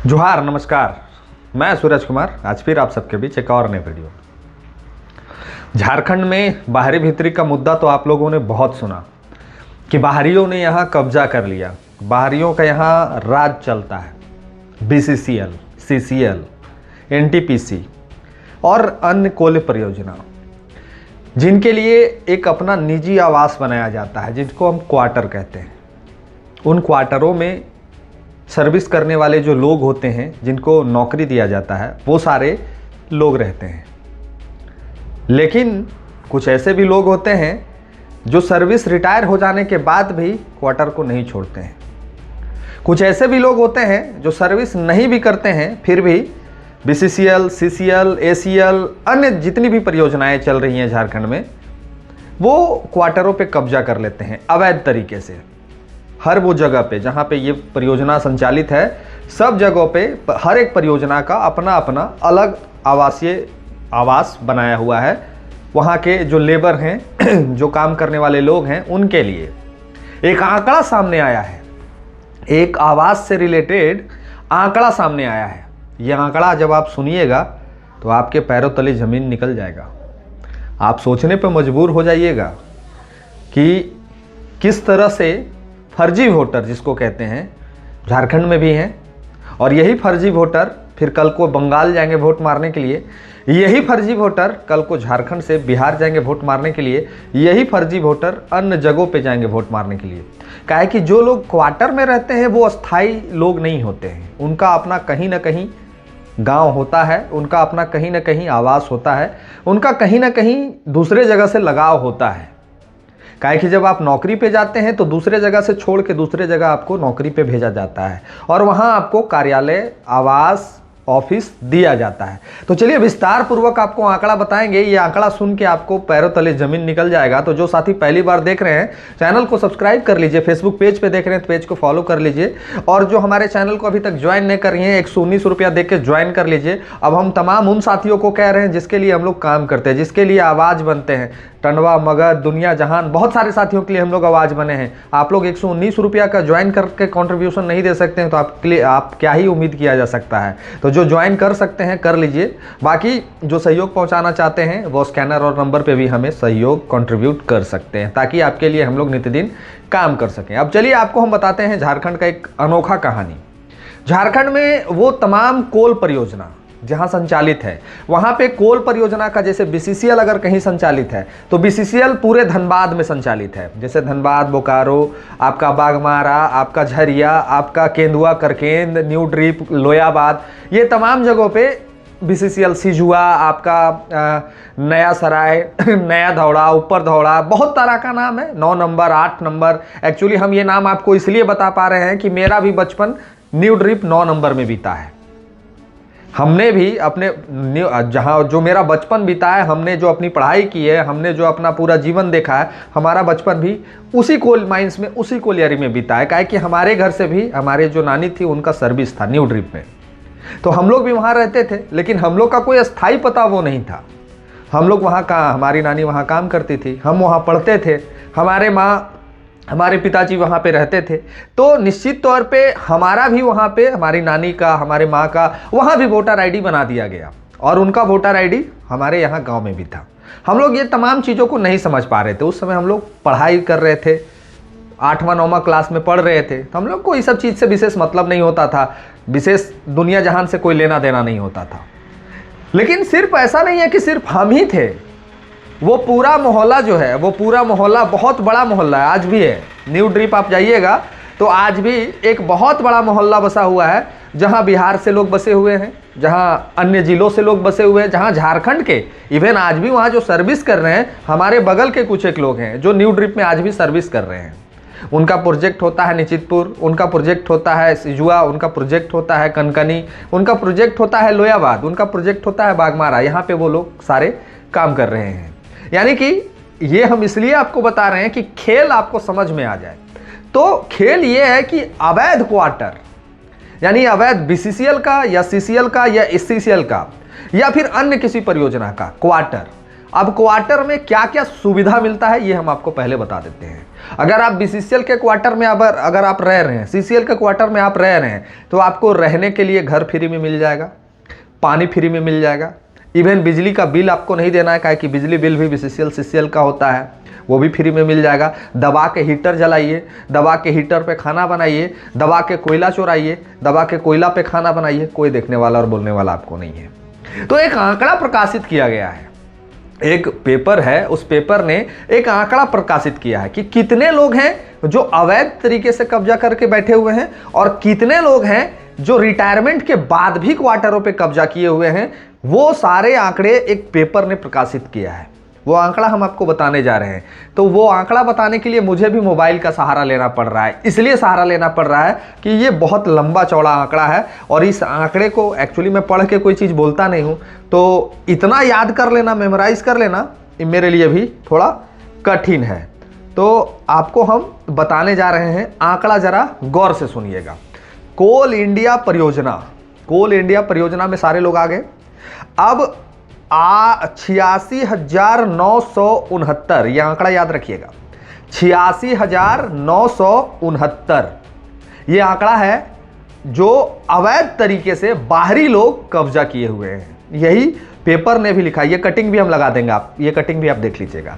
जोहार, नमस्कार। मैं सूरज कुमार आज फिर आप सबके बीच एक और नए वीडियो। झारखंड में बाहरी भीतरी का मुद्दा तो आप लोगों ने बहुत सुना कि बाहरियों ने यहाँ कब्जा कर लिया, बाहरियों का यहाँ राज चलता है। बीसीसीएल, सीसीएल, एनटीपीसी और अन्य कोयले परियोजना जिनके लिए एक अपना निजी आवास बनाया जाता है, जिनको हम क्वार्टर कहते हैं। उन क्वार्टरों में सर्विस करने वाले जो लोग होते हैं, जिनको नौकरी दिया जाता है, वो सारे लोग रहते हैं। लेकिन कुछ ऐसे भी लोग होते हैं जो सर्विस रिटायर हो जाने के बाद भी क्वार्टर को नहीं छोड़ते हैं। कुछ ऐसे भी लोग होते हैं जो सर्विस नहीं भी करते हैं, फिर भी बीसीसीएल, सीसीएल, एसीएल, अन्य जितनी भी परियोजनाएं चल रही हैं झारखंड में, वो क्वार्टरों पे कब्जा कर लेते हैं अवैध तरीके से। हर वो जगह पे जहाँ पे ये परियोजना संचालित है, सब जगहों पे हर एक परियोजना का अपना अपना अलग आवासीय आवास बनाया हुआ है। वहाँ के जो लेबर हैं, जो काम करने वाले लोग हैं, उनके लिए एक आंकड़ा सामने आया है। एक आवास से रिलेटेड आंकड़ा सामने आया है। ये आंकड़ा जब आप सुनिएगा तो आपके पैरों तले ज़मीन निकल जाएगा। आप सोचने पर मजबूर हो जाइएगा कि किस तरह से फर्जी वोटर, जिसको कहते हैं, झारखंड में भी हैं। और यही फर्जी वोटर फिर कल को बंगाल जाएंगे वोट मारने के लिए, यही फर्जी वोटर कल को झारखंड से बिहार जाएंगे वोट मारने के लिए, यही फर्जी वोटर अन्य जगहों पे जाएंगे वोट मारने के लिए। क्या है कि जो लोग क्वार्टर में रहते हैं वो अस्थाई लोग नहीं होते हैं। उनका अपना कहीं ना कहीं गांव होता है, उनका अपना कहीं ना कहीं आवास होता है, उनका कहीं ना कहीं दूसरे जगह से लगाव होता है। काहे कि जब आप नौकरी पे जाते हैं तो दूसरे जगह से छोड़ के दूसरे जगह आपको नौकरी पे भेजा जाता है और वहाँ आपको कार्यालय, आवास, ऑफिस दिया जाता है। तो चलिए विस्तार पूर्वक आपको आंकड़ा बताएंगे। ये आंकड़ा सुन के आपको पैरों तले जमीन निकल जाएगा। तो जो साथी पहली बार देख रहे हैं, चैनल को सब्सक्राइब कर लीजिए। फेसबुक पेज पे देख रहे हैं तो पेज को फॉलो कर लीजिए। और जो हमारे चैनल को अभी तक ज्वाइन नहीं कर रही हैं, 119 रुपया दे के ज्वाइन कर लीजिए। अब हम तमाम उन साथियों को कह रहे हैं जिसके लिए हम लोग काम करते हैं, जिसके लिए आवाज़ बनते हैं। टंडवा, मगध, दुनिया जहान, बहुत सारे साथियों के लिए हम लोग आवाज़ बने हैं। आप लोग 119 रुपया का ज्वाइन करके कंट्रीब्यूशन नहीं दे सकते हैं तो आपके लिए आप क्या ही उम्मीद किया जा सकता है। तो जो ज्वाइन कर सकते हैं कर लीजिए। बाकी जो सहयोग पहुंचाना चाहते हैं वो स्कैनर और नंबर पे भी हमें सहयोग कंट्रीब्यूट कर सकते हैं, ताकि आपके लिए हम लोग नित्यदिन काम कर सकें। अब चलिए आपको हम बताते हैं झारखंड का एक अनोखा कहानी। झारखंड में वो तमाम कोल परियोजना जहां संचालित है, वहां पे कोल परियोजना का, जैसे बीसीसीएल अगर कहीं संचालित है तो बीसीसीएल पूरे धनबाद में संचालित है। जैसे धनबाद, बोकारो, आपका बागमारा, आपका झरिया, आपका केंदुआ, करकेंद, न्यू ड्रीप, लोयाबाद, ये तमाम जगहों पे बीसीसीएल, सिजुआ, आपका नया सराय, नया धौड़ा, ऊपर धौड़ा, बहुत तरह का नाम है। 9 नंबर, 8 नंबर। एक्चुअली हम ये नाम आपको इसलिए बता पा रहे हैं कि मेरा भी बचपन न्यू ड्रीप 9 नंबर में बीता है। हमने भी अपने जहाँ जो मेरा बचपन बीता है, हमने जो अपनी पढ़ाई की है, हमने जो अपना पूरा जीवन देखा है, हमारा बचपन भी उसी कोल माइंस में, उसी कोलियरी में बीता है। काहे कि हमारे घर से भी हमारे जो नानी थी उनका सर्विस था न्यू ड्रीप में, तो हम लोग भी वहाँ रहते थे। लेकिन हम लोग का कोई अस्थाई पता वो नहीं था। हम लोग वहाँ का, हमारी नानी वहाँ काम करती थी, हम वहाँ पढ़ते थे, हमारे पिताजी वहाँ पे रहते थे। तो निश्चित तौर पे हमारा भी वहाँ पे, हमारी नानी का, हमारे माँ का वहाँ भी वोटर आईडी बना दिया गया और उनका वोटर आईडी हमारे यहाँ गांव में भी था। हम लोग ये तमाम चीज़ों को नहीं समझ पा रहे थे। उस समय हम लोग पढ़ाई कर रहे थे, 8वां 9वां क्लास में पढ़ रहे थे, तो हम लोग को इस सब चीज़ से विशेष मतलब नहीं होता था, विशेष दुनिया जहान से कोई लेना देना नहीं होता था। लेकिन सिर्फ ऐसा नहीं है कि सिर्फ हम ही थे। वो पूरा मोहल्ला जो है, वो पूरा मोहल्ला बहुत बड़ा मोहल्ला है, आज भी है। न्यू ड्रीप आप जाइएगा तो आज भी एक बहुत बड़ा मोहल्ला बसा हुआ है, जहां बिहार से लोग बसे हुए हैं, जहां अन्य जिलों से लोग बसे हुए हैं, जहां झारखंड के इवन आज भी वहां जो सर्विस कर रहे हैं, हमारे बगल के कुछ एक लोग हैं जो न्यू ड्रीप में आज भी सर्विस कर रहे हैं। उनका प्रोजेक्ट होता है निचितपुर, उनका प्रोजेक्ट होता है सिजुआ, उनका प्रोजेक्ट होता है कनकनी, उनका प्रोजेक्ट होता है लोयाबाद, उनका प्रोजेक्ट होता है बागमारा। यहाँ पे वो लोग सारे काम कर रहे हैं। यानी कि ये हम इसलिए आपको बता रहे हैं कि खेल आपको समझ में आ जाए। तो खेल ये है कि अवैध क्वार्टर, यानी अवैध बीसीसीएल का या सीसीएल का या एससीसीएल का या फिर अन्य किसी परियोजना का क्वार्टर अब क्वार्टर में क्या क्या सुविधा मिलता है ये हम आपको पहले बता देते हैं। अगर आप बीसीसीएल के क्वार्टर में अगर आप रह रहे हैं, सीसीएल के क्वार्टर में आप रह रहे हैं, तो आपको रहने के लिए घर फ्री में मिल जाएगा, पानी फ्री में मिल जाएगा, इवन बिजली का बिल आपको नहीं देना है, काहे कि बिजली बिल भी बीसीसीएल सीसीएल का होता है, वो भी फ्री में मिल जाएगा। दबा के हीटर जलाइए, दबा के हीटर पे खाना बनाइए, दबा के कोयला चुराइए, दबा के कोयला पे खाना बनाइए, कोई देखने वाला और बोलने वाला आपको नहीं है। तो एक आंकड़ा प्रकाशित किया गया है, एक पेपर है, उस पेपर ने एक आंकड़ा प्रकाशित किया है कि कितने लोग हैं जो अवैध तरीके से कब्जा करके बैठे हुए हैं और कितने लोग हैं जो रिटायरमेंट के बाद भी क्वार्टरों पे कब्जा किए हुए हैं। वो सारे आंकड़े एक पेपर ने प्रकाशित किया है, वो आंकड़ा हम आपको बताने जा रहे हैं। तो वो आंकड़ा बताने के लिए मुझे भी मोबाइल का सहारा लेना पड़ रहा है, इसलिए सहारा लेना पड़ रहा है कि ये बहुत लंबा चौड़ा आंकड़ा है और इस आंकड़े को एक्चुअली मैं पढ़ के कोई चीज़ बोलता नहीं हूँ, तो इतना याद कर लेना, मेमोराइज कर लेना मेरे लिए भी थोड़ा कठिन है। तो आपको हम बताने जा रहे हैं, आंकड़ा जरा गौर से सुनिएगा। कोल इंडिया परियोजना, कोल इंडिया परियोजना में सारे लोग आ गए। अब 86,969, यह आंकड़ा याद रखिएगा, 86,969 ये आंकड़ा है जो अवैध तरीके से बाहरी लोग कब्जा किए हुए हैं। यही पेपर ने भी लिखा, ये कटिंग भी हम लगा देंगे, आप ये कटिंग भी आप देख लीजिएगा।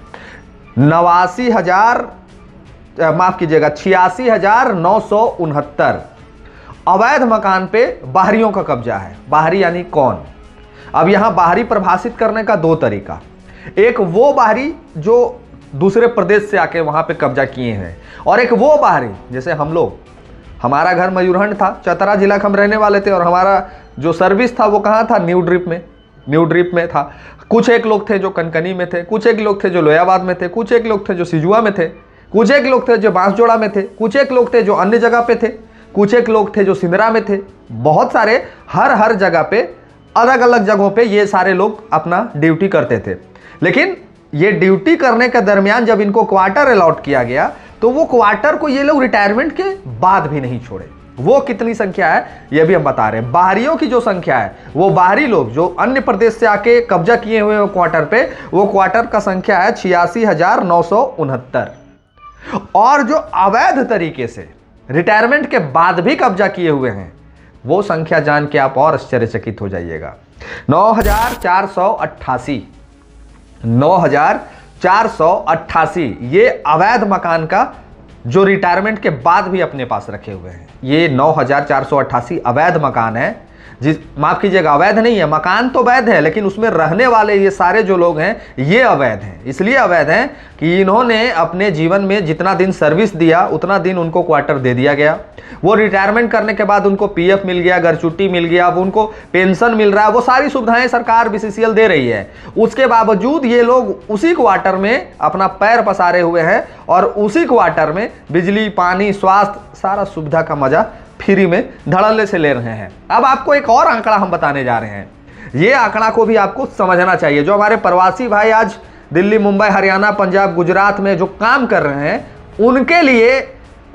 86,969 अवैध मकान पे बाहरियों का कब्जा है। बाहरी यानी कौन? अब यहां बाहरी परिभाषित करने का दो तरीका, एक वो बाहरी जो दूसरे प्रदेश से आके वहां पे कब्जा किए हैं, और एक वो बाहरी जैसे हम लोग, हमारा घर मयूरहंड था, चतरा जिला का हम रहने वाले थे और हमारा जो सर्विस था वो कहां था? न्यू ड्रिप में था। कुछ एक लोग थे जो कनकनी में थे, कुछ एक लोग थे जो लोयाबाद में थे, कुछ एक लोग थे जो सिजुआ में थे, कुछ एक लोग थे जो बांसजोड़ा में थे, कुछ एक लोग थे जो अन्य जगह पे थे, कुछ एक लोग थे जो सिंदरा में थे। बहुत सारे हर जगह पे अलग अलग जगहों पे ये सारे लोग अपना ड्यूटी करते थे। लेकिन ये ड्यूटी करने के दरमियान जब इनको क्वार्टर अलॉट किया गया तो वो क्वार्टर को ये लोग रिटायरमेंट के बाद भी नहीं छोड़े। वो कितनी संख्या है ये भी हम बता रहे हैं। बाहरियों की जो संख्या है, वो बाहरी लोग जो अन्य प्रदेश से आके कब्जा किए हुए हैं क्वार्टर पे, वो क्वार्टर का संख्या है 86,969। और जो अवैध तरीके से रिटायरमेंट के बाद भी कब्जा किए हुए हैं, वो संख्या जान के आप और आश्चर्यचकित हो जाइएगा। 9,488 ये अवैध मकान का जो रिटायरमेंट के बाद भी अपने पास रखे हुए हैं। ये 9,488 अवैध मकान है, माफ कीजिएगा, अवैध नहीं है, मकान तो वैध है, लेकिन उसमें रहने वाले ये सारे जो लोग हैं ये अवैध हैं। इसलिए अवैध हैं कि इन्होंने अपने जीवन में जितना दिन सर्विस दिया उतना दिन उनको क्वार्टर दे दिया गया। वो रिटायरमेंट करने के बाद उनको पीएफ मिल गया, घर छुट्टी मिल गया, अब उनको पेंशन मिल रहा है, वो सारी सुविधाएं सरकार बीसीसीएल दे रही है। उसके बावजूद ये लोग उसी क्वार्टर में अपना पैर पसारे हुए हैं और उसी क्वार्टर में बिजली, पानी, स्वास्थ्य, सारा सुविधा का मजा फ्री में धड़ल्ले से ले रहे हैं। अब आपको एक और आंकड़ा हम बताने जा रहे हैं, ये आंकड़ा को भी आपको समझना चाहिए। जो हमारे प्रवासी भाई आज दिल्ली, मुंबई, हरियाणा, पंजाब, गुजरात में जो काम कर रहे हैं, उनके लिए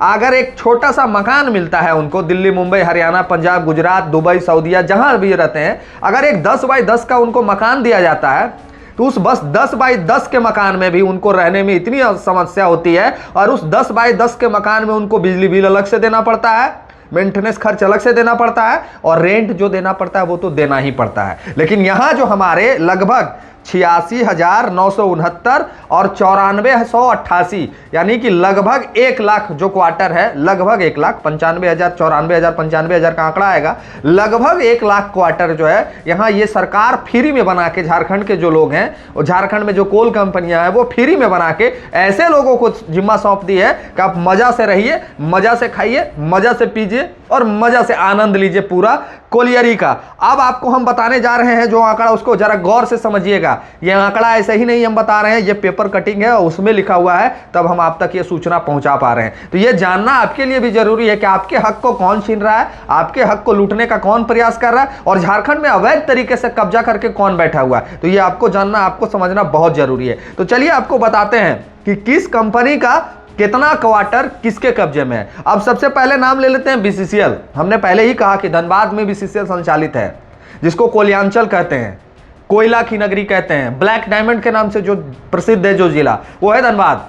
अगर एक छोटा सा मकान मिलता है उनको, दिल्ली, मुंबई, हरियाणा, पंजाब, गुजरात, दुबई, सऊदीया, जहां भी रहते हैं, अगर एक 10 बाई 10 का उनको मकान दिया जाता है तो उस बस 10 बाई 10 के मकान में भी उनको रहने में इतनी समस्या होती है, और उस 10 बाई 10 के मकान में उनको बिजली बिल अलग से देना पड़ता है, मेंटेनेंस खर्च अलग से देना पड़ता है, और रेंट जो देना पड़ता है वो तो देना ही पड़ता है। लेकिन यहां जो हमारे लगभग 86,969 और 94,188 यानी कि लगभग 1 लाख जो क्वार्टर है, लगभग 1 लाख 95,000, 94,000, 95,000 का आंकड़ा आएगा। लगभग 1 लाख क्वार्टर जो है यहाँ ये सरकार फ्री में बना के, झारखंड के जो लोग हैं और झारखंड में जो कोल कंपनियां हैं वो फ्री में बना के ऐसे लोगों को जिम्मा सौंप दी है कि आप मजा से रहिए, मजा से खाइए, मजा से पीजिए और मजा से आनंद लीजिए पूरा कोलियरी का। अब आपको हम बताने जा रहे हैं जो आंकड़ा, उसको जरा गौर से समझिएगा। यह आंकड़ा ऐसे ही नहीं हम बता रहे हैं, यह पेपर कटिंग है और उसमें लिखा हुआ है, तब हम आप तक यह सूचना पहुंचा पा रहे हैं। तो यह जानना आपके लिए भी जरूरी है कि आपके हक को कौन छीन रहा है, आपके हक को लूटने का कौन प्रयास कर रहा है, और झारखंड में अवैध तरीके से कब्जा करके कौन बैठा हुआ है। तो यह आपको जानना, आपको समझना बहुत जरूरी है। तो चलिए आपको बताते हैं कि किस कंपनी का कितना क्वार्टर किसके कब्जे में है। अब सबसे पहले नाम ले लेते हैं बीसीसीएल। हमने पहले ही कहा कि धनबाद में बीसीसीएल संचालित है, जिसको कोलियांचल कहते हैं। कोयला की नगरी कहते हैं, ब्लैक डायमंड के नाम से जो प्रसिद्ध है जो जिला, वो है धनबाद।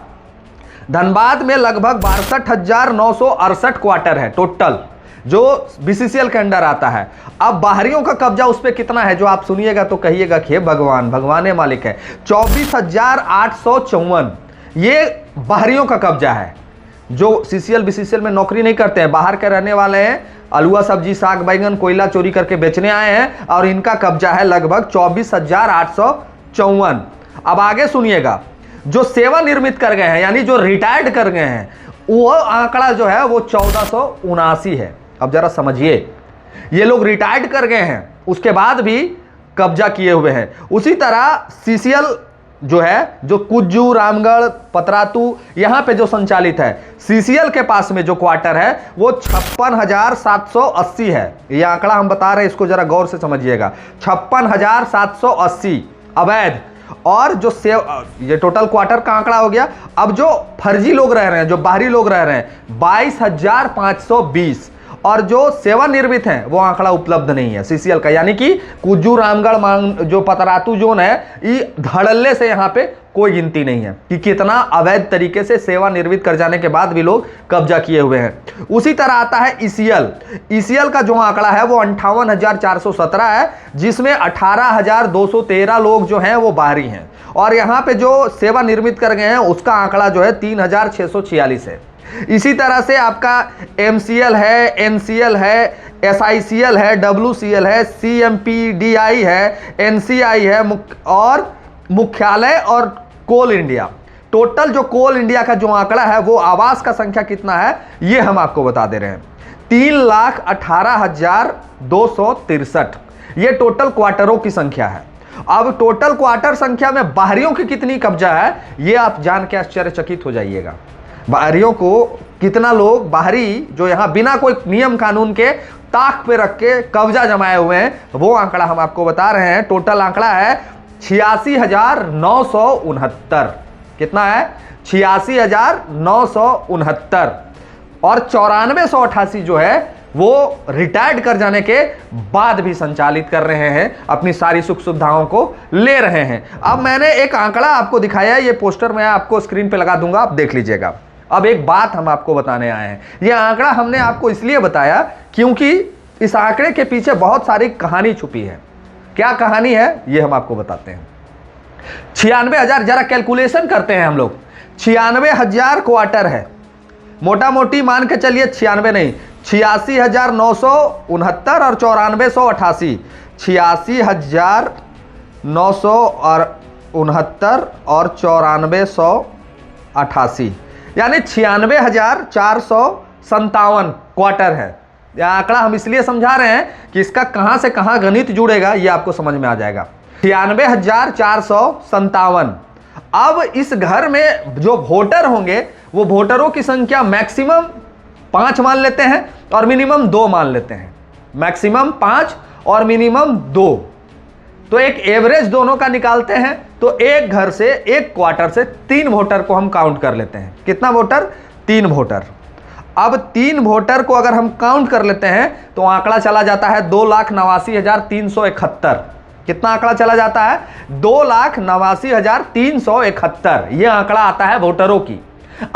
धनबाद में लगभग 62,968 क्वार्टर है टोटल, जो बीसीसीएल के अंडर आता है। अब बाहरियों का कब्जा उस पर कितना है, जो आप सुनिएगा तो कहिएगा कि भगवान भगवान मालिक है। 24,854 ये बाहरियों का कब्जा है, जो सीसीएल बीसीसीएल में नौकरी नहीं करते हैं, बाहर के रहने वाले हैं, अलुआ सब्जी साग बैगन कोयला चोरी करके बेचने आए हैं, और इनका कब्जा है लगभग 24,854। अब आगे सुनिएगा, जो सेवानिर्मित कर गए हैं यानी जो रिटायर्ड कर गए हैं, वो आंकड़ा जो है वो 1479 है। अब जरा समझिए, ये लोग रिटायर्ड कर गए हैं उसके बाद भी कब्जा किए हुए हैं। उसी तरह सीसीएल जो है, जो कुज्जू रामगढ़ पतरातू यहां पे जो संचालित है, सीसीएल के पास में जो क्वार्टर है वो 56,780 है। ये आंकड़ा हम बता रहे हैं, इसको जरा गौर से समझिएगा। 56,780 अवैध, और जो ये टोटल क्वार्टर का आंकड़ा हो गया। अब जो फर्जी लोग रह रहे हैं, जो बाहरी लोग रह रहे हैं, 22,520, और जो सेवानिर्मित हैं वो आंकड़ा उपलब्ध नहीं है सीसीएल का, यानी कि कुज्जू रामगढ़ जो पतरातू जोन है, ये धड़ल्ले से यहाँ पे कोई गिनती नहीं है कि कितना अवैध तरीके से सेवानिर्मित कर जाने के बाद भी लोग कब्जा किए हुए हैं। उसी तरह आता है ईसीएल। ईसीएल का जो आंकड़ा है वो 58,417 है, जिसमें 18,213 लोग जो हैं वो बाहरी हैं, और यहाँ पे जो सेवानिर्मित कर गए हैं उसका आंकड़ा जो है 3,646 है। इसी तरह से आपका एमसीएल है, एनसीएल है, एसआईसीएल है, डब्ल्यूसीएल है, सीएमपीडीआई है, एनसीआई है, और मुख्यालय और कोल इंडिया। टोटल जो कोल इंडिया का जो आंकड़ा है वो आवास का संख्या कितना है ये हम आपको बता दे रहे हैं, 3,18,263। ये टोटल क्वार्टरों की संख्या है। अब टोटल क्वार्टर संख्या में बाहरियों की कितनी कब्जा है ये आप जान के आश्चर्यचकित हो जाइएगा। बाहरियों को कितना लोग बाहरी जो यहां बिना कोई नियम कानून के ताक पे रख के कब्जा जमाए हुए हैं, वो आंकड़ा हम आपको बता रहे हैं। टोटल आंकड़ा है 86,969। कितना है? 86,969, और 94,188 जो है वो रिटायर्ड कर जाने के बाद भी संचालित कर रहे हैं, अपनी सारी सुख सुविधाओं को ले रहे हैं। अब मैंने एक आंकड़ा आपको दिखाया है, ये पोस्टर मैं आपको स्क्रीन पे लगा दूंगा, आप देख लीजिएगा। अब एक बात हम आपको बताने आए हैं, यह आंकड़ा हमने आपको इसलिए बताया क्योंकि इस आंकड़े के पीछे बहुत सारी कहानी छुपी है। क्या कहानी है ये हम आपको बताते हैं। 96,000, जरा कैलकुलेशन करते हैं हम लोग। 96,000 क्वार्टर है, मोटा मोटी मान के चलिए, 96 नहीं, 86,969 और 94,188, 86,969 और 94,188, यानी 96,457 क्वार्टर है। यह आंकड़ा हम इसलिए समझा रहे हैं कि इसका कहां से कहां गणित जुड़ेगा ये आपको समझ में आ जाएगा। 96,457। अब इस घर में जो वोटर होंगे वो वोटरों की संख्या मैक्सिमम 5 मान लेते हैं और मिनिमम 2 मान लेते हैं। मैक्सिमम 5 और मिनिमम 2, तो एक एवरेज दोनों का निकालते हैं, तो एक घर से, एक क्वार्टर से 3 वोटर को हम काउंट कर लेते हैं। कितना वोटर? 3 वोटर। अब 3 वोटर को अगर हम काउंट कर लेते हैं तो आंकड़ा चला जाता है 2,89,371। कितना आंकड़ा चला जाता है? 2,89,371। यह आंकड़ा आता है वोटरों की।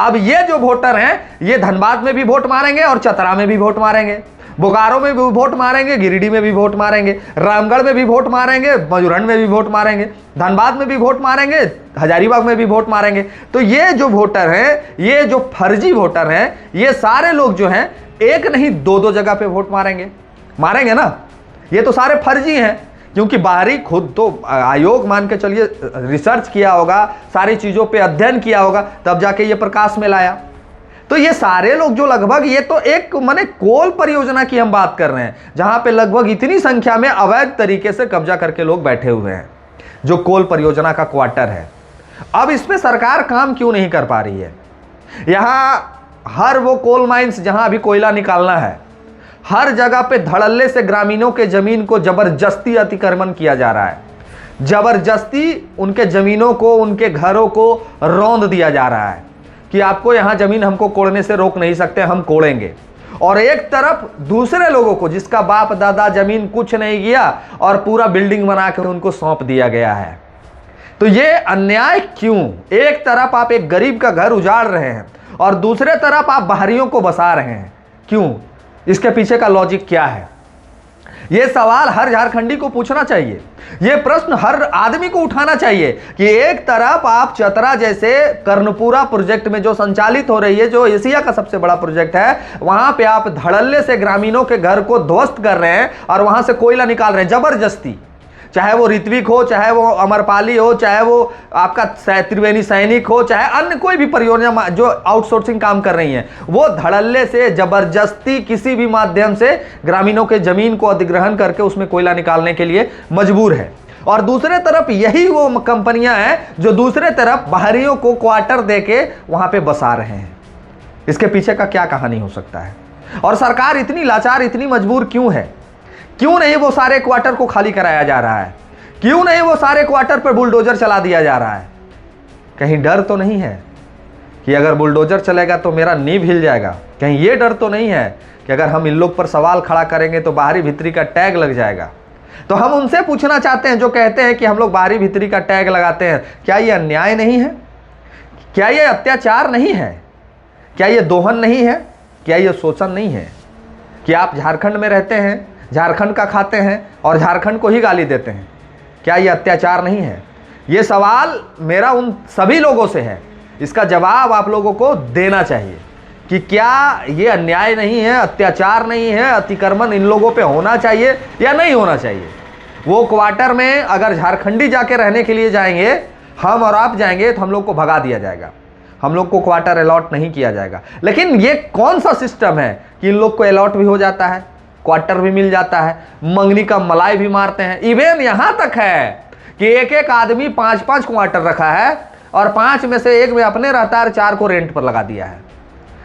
अब ये जो वोटर हैं ये धनबाद में भी वोट मारेंगे और चतरा में भी वोट मारेंगे, बोकारो में भी वोट मारेंगे, गिरिडीह में भी वोट मारेंगे, रामगढ़ में भी वोट मारेंगे, मयूरहंड में भी वोट मारेंगे, धनबाद में भी वोट मारेंगे, हजारीबाग में भी वोट मारेंगे। तो ये जो वोटर हैं, ये जो फर्जी वोटर हैं, ये सारे लोग जो हैं एक नहीं 2-2 जगह पे वोट मारेंगे ना। ये तो सारे फर्जी हैं, क्योंकि बाहरी खुद तो आयोग मान के चलिए रिसर्च किया होगा, सारी चीजों पे अध्ययन किया होगा, तब जाके ये प्रकाश में लाया। तो ये सारे लोग जो लगभग, ये तो एक माने कोल परियोजना की हम बात कर रहे हैं, जहां पे लगभग इतनी संख्या में अवैध तरीके से कब्जा करके लोग बैठे हुए हैं, जो कोल परियोजना का क्वार्टर है। अब इस पे सरकार काम क्यों नहीं कर पा रही है? यहां हर वो कोल माइंस जहां अभी कोयला निकालना है, हर जगह पे धड़ल्ले से ग्रामीणों के जमीन को जबरदस्ती अतिक्रमण किया जा रहा है, जबरदस्ती उनके जमीनों को, उनके घरों को रौंद दिया जा रहा है कि आपको यहां जमीन हमको कोड़ने से रोक नहीं सकते, हम कोड़ेंगे। और एक तरफ दूसरे लोगों को जिसका बाप दादा जमीन कुछ नहीं किया और पूरा बिल्डिंग बना के उनको सौंप दिया गया है। तो ये अन्याय क्यों? एक तरफ आप एक गरीब का घर उजाड़ रहे हैं और दूसरे तरफ आप बाहरियों को बसा रहे हैं, क्यों? इसके पीछे का लॉजिक क्या है? यह सवाल हर झारखंडी को पूछना चाहिए। यह प्रश्न हर आदमी को उठाना चाहिए कि एक तरफ आप चतरा जैसे कर्णपुरा प्रोजेक्ट में जो संचालित हो रही है, जो एशिया का सबसे बड़ा प्रोजेक्ट है, वहां पे आप धड़ल्ले से ग्रामीणों के घर को ध्वस्त कर रहे हैं और वहां से कोयला निकाल रहे हैं जबरदस्ती। चाहे वो ऋत्विक हो, चाहे वो अमरपाली हो, चाहे वो आपका त्रिवेणी सैनिक हो, चाहे अन्य कोई भी परियोजना जो आउटसोर्सिंग काम कर रही है, वो धड़ल्ले से जबरदस्ती किसी भी माध्यम से ग्रामीणों के जमीन को अधिग्रहण करके उसमें कोयला निकालने के लिए मजबूर है। और दूसरे तरफ यही वो कंपनियां हैं जो दूसरे तरफ बाहरियों को क्वार्टर देके वहां पे बसा रहे हैं। इसके पीछे का क्या कहानी हो सकता है? और सरकार इतनी लाचार, इतनी मजबूर क्यों है? क्यों नहीं वो सारे क्वार्टर को खाली कराया जा रहा है? क्यों नहीं वो सारे क्वार्टर पर बुलडोजर चला दिया जा रहा है? कहीं डर तो नहीं है कि अगर बुलडोजर चलेगा तो मेरा नींव हिल जाएगा? कहीं ये डर तो नहीं है कि अगर हम इन लोग पर सवाल खड़ा करेंगे तो बाहरी भीतरी का टैग लग जाएगा? तो हम उनसे पूछना चाहते हैं जो कहते हैं कि हम लोग बाहरी भीतरी का टैग लगाते हैं, क्या ये अन्याय नहीं है? क्या ये अत्याचार नहीं है? क्या ये दोहन नहीं है? क्या ये शोषण नहीं है कि आप झारखंड में रहते हैं, झारखंड का खाते हैं और झारखंड को ही गाली देते हैं? क्या यह अत्याचार नहीं है? यह सवाल मेरा उन सभी लोगों से है। इसका जवाब आप लोगों को देना चाहिए कि क्या यह अन्याय नहीं है, अत्याचार नहीं है, अतिक्रमण इन लोगों पे होना चाहिए या नहीं होना चाहिए? वो क्वार्टर में अगर झारखंडी जाके रहने के लिए जाएंगे, हम और आप जाएंगे, तो हम लोग को भगा दिया जाएगा, हम लोग को क्वार्टर अलॉट नहीं किया जाएगा। लेकिन ये कौन सा सिस्टम है कि इन लोग को अलॉट भी हो जाता है, क्वार्टर भी मिल जाता है, मंगनी का मलाई भी मारते हैं? इवेन यहां तक है कि एक एक आदमी 5-5 क्वार्टर रखा है और 5 में से एक में अपने रहता है, 4 को रेंट पर लगा दिया है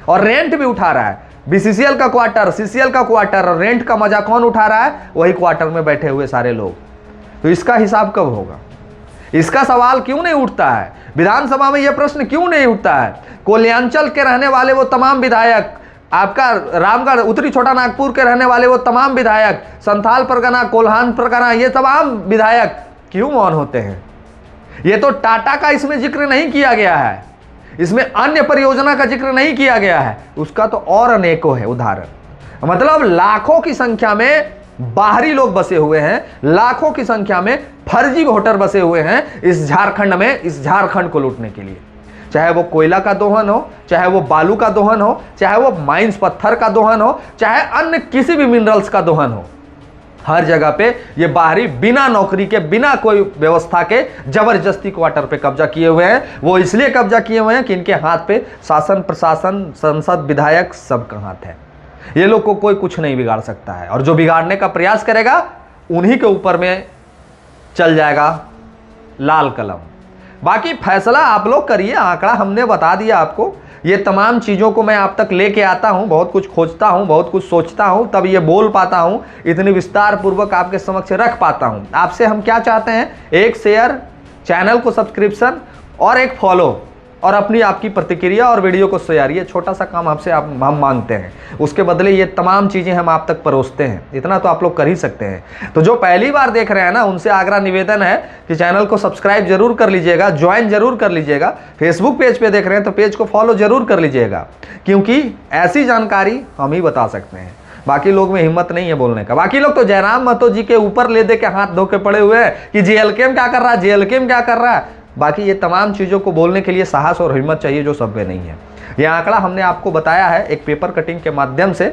और रेंट भी उठा रहा है। बीसीसीएल का क्वार्टर, सीसीएल का क्वार्टर, और रेंट का मजा कौन उठा रहा है? वही क्वार्टर में बैठे हुए सारे लोग। तो इसका हिसाब कब होगा? इसका सवाल क्यों नहीं उठता है? विधानसभा में यह प्रश्न क्यों नहीं उठता है? कोल्यांचल के रहने वाले वो तमाम विधायक, आपका रामगढ़, उत्तरी छोटा नागपुर के रहने वाले वो तमाम विधायक, संथाल परगना, कोल्हान परगना, ये तमाम विधायक क्यों मौन होते हैं? ये तो टाटा का इसमें जिक्र नहीं किया गया है, इसमें अन्य परियोजना का जिक्र नहीं किया गया है, उसका तो और अनेकों है उदाहरण। मतलब लाखों की संख्या में बाहरी लोग बसे हुए हैं, लाखों की संख्या में फर्जी वोटर बसे हुए हैं इस झारखंड में, इस झारखंड को लूटने के लिए। चाहे वो कोयला का दोहन हो, चाहे वो बालू का दोहन हो, चाहे वो माइंस पत्थर का दोहन हो, चाहे अन्य किसी भी मिनरल्स का दोहन हो, हर जगह पे ये बाहरी बिना नौकरी के, बिना कोई व्यवस्था के जबरदस्ती क्वार्टर पे कब्जा किए हुए हैं। वो इसलिए कब्जा किए हुए हैं कि इनके हाथ पे शासन, प्रशासन, संसद, विधायक सबका हाथ है। ये लोग को कोई कुछ नहीं बिगाड़ सकता है, और जो बिगाड़ने का प्रयास करेगा उन्हीं के ऊपर में चल जाएगा लाल कलम। बाकी फैसला आप लोग करिए, आंकड़ा हमने बता दिया आपको। ये तमाम चीज़ों को मैं आप तक लेके आता हूँ, बहुत कुछ खोजता हूँ, बहुत कुछ सोचता हूँ, तब ये बोल पाता हूँ, इतनी विस्तार पूर्वक आपके समक्ष रख पाता हूँ। आपसे हम क्या चाहते हैं? एक शेयर, चैनल को सब्सक्रिप्शन और एक फॉलो, और अपनी आपकी प्रतिक्रिया और वीडियो को शेयर। ये छोटा सा काम आपसे हम मांगते हैं, उसके बदले ये तमाम चीज़ें हम आप तक परोसते हैं। इतना तो आप लोग कर ही सकते हैं। तो जो पहली बार देख रहे हैं ना, उनसे आग्रह निवेदन है कि चैनल को सब्सक्राइब जरूर कर लीजिएगा, ज्वाइन जरूर कर लीजिएगा। फेसबुक पेज पे देख रहे हैं तो पेज को फॉलो जरूर कर लीजिएगा, क्योंकि ऐसी जानकारी हम ही बता सकते हैं। बाकी लोग में हिम्मत नहीं है बोलने का। बाकी लोग तो जयराम महतो जी के ऊपर ले दे के हाथ धो के पड़े हुए हैं कि जेएलके क्या कर रहा है, जेएलके क्या कर रहा है। बाकी ये तमाम चीज़ों को बोलने के लिए साहस और हिम्मत चाहिए, जो सब में नहीं है। ये आंकड़ा हमने आपको बताया है एक पेपर कटिंग के माध्यम से।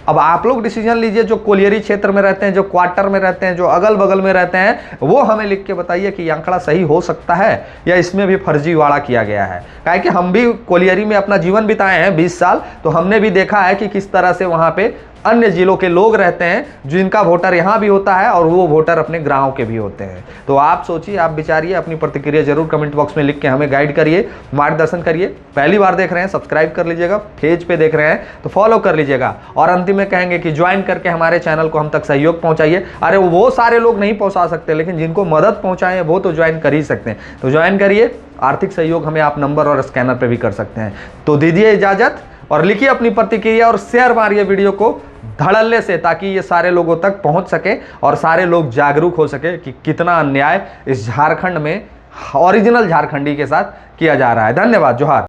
अब आप लोग डिसीजन लीजिए, जो कोलियरी क्षेत्र में रहते हैं, जो क्वार्टर में रहते हैं, जो अगल बगल में रहते हैं, वो हमें लिख के बताइए कि ये आंकड़ा सही हो सकता है या इसमें भी फर्जीवाड़ा किया गया है। काहे कि हम भी कोलियरी में अपना जीवन बिताए हैं 20 साल, तो हमने भी देखा है कि किस तरह से वहाँ पे अन्य जिलों के लोग रहते हैं, जिनका वोटर यहाँ भी होता है और वो वोटर अपने गाँव के भी होते हैं। तो आप सोचिए, आप विचारिए, अपनी प्रतिक्रिया जरूर कमेंट बॉक्स में लिख के हमें गाइड करिए, मार्गदर्शन करिए। पहली बार देख रहे हैं सब्सक्राइब कर लीजिएगा, पेज पे देख रहे हैं तो फॉलो कर लीजिएगा, और अंतिम में कहेंगे कि ज्वाइन करके हमारे चैनल को हम तक सहयोग पहुँचाइए। अरे वो सारे लोग नहीं पहुँचा सकते, लेकिन जिनको मदद पहुँचाएं वो तो ज्वाइन कर ही सकते हैं। तो ज्वाइन करिए, आर्थिक सहयोग हमें आप नंबर और स्कैनर पर भी कर सकते हैं। तो दीजिए इजाज़त, और लिखिए अपनी प्रतिक्रिया और शेयर मारिए वीडियो को धड़ल्ले से, ताकि ये सारे लोगों तक पहुंच सके और सारे लोग जागरूक हो सके कि कितना अन्याय इस झारखंड में ओरिजिनल झारखंडी के साथ किया जा रहा है। धन्यवाद। जोहार।